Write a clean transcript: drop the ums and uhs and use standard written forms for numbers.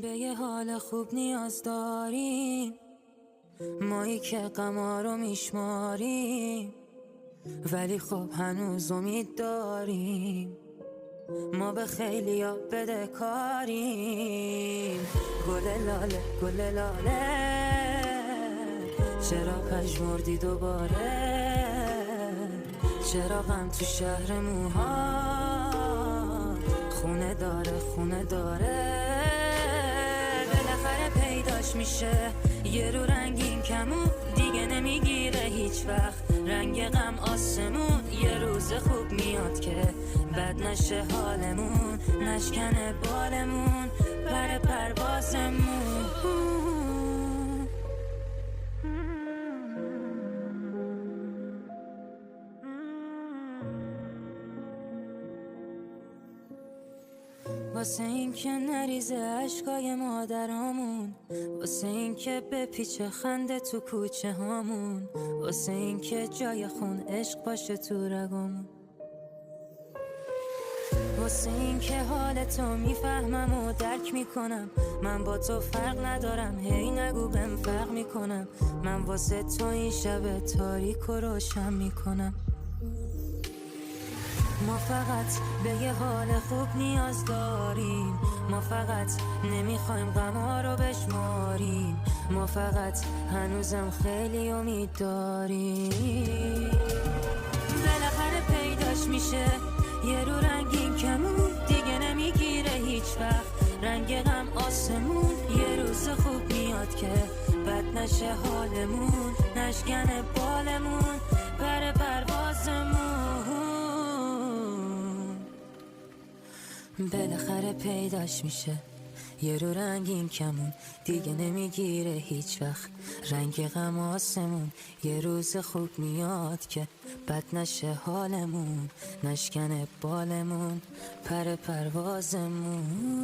به یه حال خوب نیاز داریم، مایی که غما رو میشماریم، ولی خب هنوز امید داریم. ما به خیلیا بدهکاریم. گل لاله گل لاله، چرا پژمردی دوباره؟ چرا غم تو شهر موها خونه داره خونه داره؟ بالاخره پیداش میشه یه رو رنگین کمون، دیگه نمیگیره هیچ وقت رنگ غم آسمون. یه روز خوب میاد که بد نشه حالمون، نشکنه بالمون پر پروازمون. واسه این که نریزه عشقای مادرامون، واسه این که بپیچه خنده تو کوچه هامون، واسه این که جای خون عشق باشه تو رگامون، واسه این که حال تو میفهمم و درک میکنم. من با تو فرق ندارم، هی نگو بهم فرق میکنم. من واسه تو این شب تاریک و روشن میکنم. ما فقط به یه حال خوب نیاز داریم، ما فقط نمیخوایم غم‌ها رو بشماریم، ما فقط هنوزم خیلی امید داریم. بالاخره پیداش میشه یه رو رنگین کمون، دیگه نمیگیره هیچ وقت رنگ غم آسمون. یه روز خوب میاد که بد نشه حالمون، نشکنه بالمون پر پروازمون. بالاخره پیداش میشه یه رو رنگین کمون، دیگه نمیگیره هیچ وقت رنگ غم آسمون. یه روز خوب میاد که بد نشه حالمون، نشکنه بالمون پر پروازمون.